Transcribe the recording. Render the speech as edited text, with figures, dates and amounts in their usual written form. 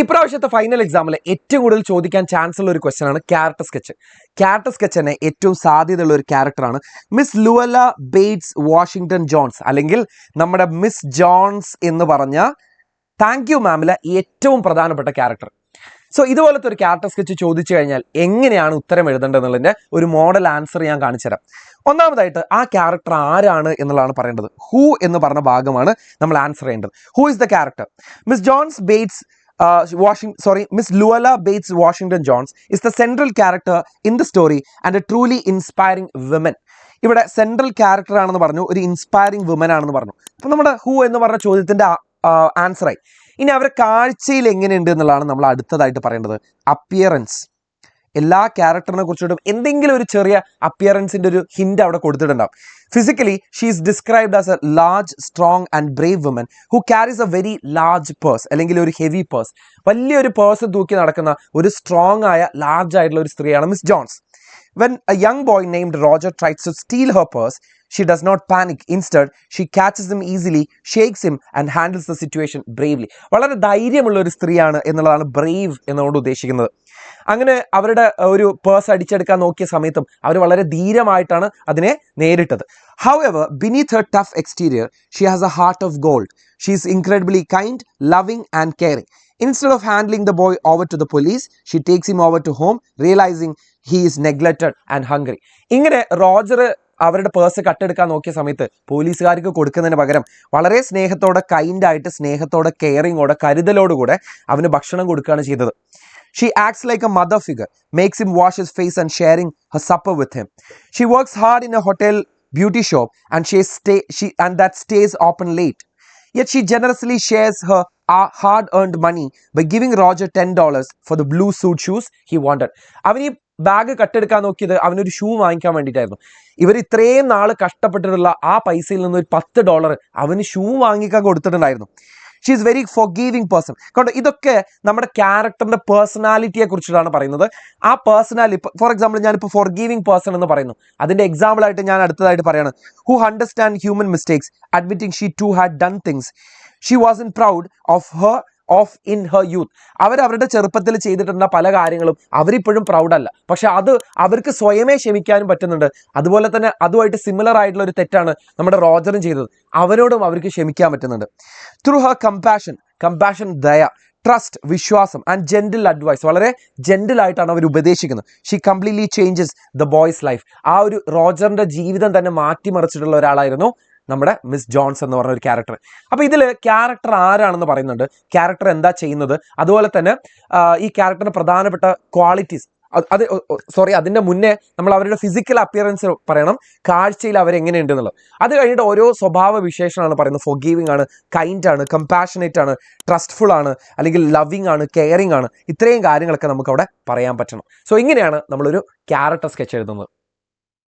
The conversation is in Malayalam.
ഇപ്രാവശ്യത്തെ ഫൈനൽ എക്സാമിൽ ഏറ്റവും കൂടുതൽ ചോദിക്കാൻ ചാൻസ് ഉള്ള ഒരു ക്വസ്റ്റ്യൻ ആണ് ക്യാരക്ടർ സ്കെച്ച്. ക്യാരക്ടർ സ്കെച്ച് തന്നെ ഏറ്റവും സാധ്യതയുള്ള ഒരു ക്യാരക്ടറാണ് മിസ് ലുവല ബേറ്റ്സ് വാഷിംഗ്ടൺ ജോൺസ്, അല്ലെങ്കിൽ നമ്മുടെ മിസ് ജോൺസ് എന്ന് പറഞ്ഞ താങ്ക് യു മാമിലെ ഏറ്റവും പ്രധാനപ്പെട്ട ക്യാരക്ടർ. സോ ഇതുപോലത്തെ ഒരു ക്യാരക്ടർ സ്കെച്ച് ചോദിച്ചു കഴിഞ്ഞാൽ എങ്ങനെയാണ് ഉത്തരം എഴുതേണ്ടതെന്നുള്ളതിൻ്റെ ഒരു മോഡൽ ആൻസർ ഞാൻ കാണിച്ചുതരാം. ഒന്നാമതായിട്ട് ആ ക്യാരക്ടർ ആരാണ് എന്നുള്ളതാണ് പറയേണ്ടത്. ഹൂ എന്ന് പറഞ്ഞ ഭാഗമാണ് നമ്മൾ ആൻസർ ചെയ്യേണ്ടത്. Who is the character? Miss Jones Bates Miss Luella Bates Washington Jones is the central character in the story and a truly inspiring woman. ഇവിടെ സെൻട്രൽ ക്യാരക്ടർ ആണെന്ന് പറഞ്ഞു, ഒരു ഇൻസ്പയറിംഗ് വുമൻ ആണെന്ന് പറഞ്ഞു. അപ്പോൾ നമ്മുടെ ഹൂ എന്ന് പറഞ്ഞ ചോദ്യത്തിന്റെ ആൻസറായി. ഇനി അവരുടെ കാഴ്ചയിൽ എങ്ങനെയുണ്ട് എന്നുള്ളതാണ് നമ്മൾ അടുത്തതായിട്ട് പറയേണ്ടത്. അപ്പിയറൻസ്. എല്ലാ ക്യാരക്ടറിനെ കുറിച്ചിട്ടും എന്തെങ്കിലും ഒരു ചെറിയ അപ്പിയറൻസിന്റെ ഒരു ഹിന്റ് അവിടെ കൊടുത്തിട്ടുണ്ടാവും. Physically she is described as a large, strong and brave woman who carries a very large purse, അല്ലെങ്കിൽ ഒരു ഹെവി പേഴ്സ്, വലിയൊരു പേഴ്സ് തൂക്കി നടക്കുന്ന ഒരു സ്ട്രോങ് ആയ ലാർജ് ആയിട്ടുള്ള ഒരു സ്ത്രീയാണ് Miss Jones. When a young boy named Roger tries to steal her purse, she does not panic. Instead, she catches him easily, shakes him and handles the situation bravely. വളരെ ധൈര്യമുള്ള ഒരു സ്ത്രീയാണ് എന്നുള്ളതാണ് ബ്രേവ് എന്നുകൊണ്ട് ഉദ്ദേശിക്കുന്നത്. അങ്ങനെ അവരുടെ ഒരു പേഴ്സ് അടിച്ചെടുക്കാൻ നോക്കിയ സമയത്തും അവർ വളരെ ധീരമായിട്ടാണ് അതിനെ നേരിട്ടത്. However, beneath her tough exterior, she has a heart of gold. She is incredibly kind, loving and caring. Instead of handing the boy over to the police, she takes him over to home, realizing he is neglected and hungry. ഇങ്ങനെ റോജർ അവരുടെ പേഴ്സ് കട്ടെടുക്കാൻ നോക്കിയ സമയത്ത് പോലീസുകാർക്ക് കൊടുക്കുന്നതിന് പകരം വളരെ സ്നേഹത്തോടെ, കൈൻഡായിട്ട്, സ്നേഹത്തോടെ, കെയറിങ്ങോടെ, കരുതലോടുകൂടെ അവന് ഭക്ഷണം കൊടുക്കുകയാണ് ചെയ്തത്. She acts like a mother figure, makes him wash his face and sharing her supper with him. She works hard in a hotel beauty shop and that stays open late. Yet she generously shares her hard-earned money by giving Roger $10 for the blue suit shoes he wanted. അവന് ഈ ബാഗ് കട്ടെടുക്കാൻ നോക്കിയത് അവനൊരു ഷൂ വാങ്ങിക്കാൻ വേണ്ടിയിട്ടായിരുന്നു. ഇവർ ഇത്രയും നാൾ കഷ്ടപ്പെട്ടിട്ടുള്ള ആ പൈസയിൽ നിന്ന് ഒരു $10 അവന് ഷൂ വാങ്ങിക്കാൻ കൊടുത്തിട്ടുണ്ടായിരുന്നു. She is very forgiving person. കാരണം ഇതൊക്കെ നമ്മുടെ ക്യാരക്ടറിന്റെ പേഴ്സണാലിറ്റിയെ കുറിച്ചിട്ടാണ് പറയുന്നത്. ആ പേഴ്സണാലിറ്റി, ഫോർ എക്സാമ്പിൾ ഞാനിപ്പോൾ ഫോർഗീവിങ് പേഴ്സൺ എന്ന് പറയുന്നു, അതിന്റെ എക്സാമ്പിൾ ആയിട്ട് ഞാൻ അടുത്തതായിട്ട് പറയാണ്, who understand human mistakes, admitting she to had done things. She wasn't proud of in her youth. അവരുടെ ചെറുപ്പത്തിൽ ചെയ്തിട്ടുള്ള പല കാര്യങ്ങളും അവരിപ്പോഴും പ്രൗഡല്ല, പക്ഷെ അത് അവർക്ക് സ്വയമേ ക്ഷമിക്കാനും പറ്റുന്നുണ്ട്. അതുപോലെ തന്നെ അതുമായിട്ട് സിമിലർ ആയിട്ടുള്ള ഒരു തെറ്റാണ് നമ്മുടെ റോജറും ചെയ്തത്, അവരോടും അവർക്ക് ക്ഷമിക്കാൻ പറ്റുന്നുണ്ട്. ത്രൂ ഹർ കമ്പാഷൻ, ദയ, ട്രസ്റ്റ്, വിശ്വാസം ആൻഡ് ജെന്റിൽ അഡ്വൈസ്, വളരെ ജെന്റിൽ ആയിട്ടാണ് അവർ ഉപദേശിക്കുന്നത്. She completely changes the boy's life. ആ ഒരു റോജറിന്റെ ജീവിതം തന്നെ മാറ്റിമറിച്ചിട്ടുള്ള ഒരാളായിരുന്നു നമ്മുടെ മിസ് ജോൺസ് എന്ന് പറഞ്ഞ ഒരു ക്യാരക്ടർ. അപ്പോൾ ഇതിൽ ക്യാരക്ടർ ആരാണെന്ന് പറയുന്നുണ്ട്, ക്യാരക്ടർ എന്താ ചെയ്യുന്നത്, അതുപോലെ തന്നെ ഈ ക്യാരക്ടറിന്റെ പ്രധാനപ്പെട്ട ക്വാളിറ്റീസ്. അതിന്റെ മുന്നേ നമ്മൾ അവരുടെ ഫിസിക്കൽ അപ്പിയറൻസ് പറയണം, കാഴ്ചയിൽ അവരെങ്ങനെയുണ്ട് എന്നുള്ളത്. അത് കഴിഞ്ഞിട്ട് ഓരോ സ്വഭാവ വിശേഷണമാണ് പറയുന്നത്. ഫോർഗീവിംഗ് ആണ്, കൈൻഡ് ആണ്, കമ്പാഷനേറ്റ് ആണ്, ട്രസ്റ്റ്ഫുൾ ആണ്, അല്ലെങ്കിൽ ലവിങ് ആണ്, കെയറിങ് ആണ്. ഇത്രയും കാര്യങ്ങളൊക്കെ നമുക്ക് അവിടെ പറയാൻ പറ്റണം. സോ ഇങ്ങനെയാണ് നമ്മളൊരു ക്യാരക്ടർ സ്കെച്ച് എഴുതുന്നത്.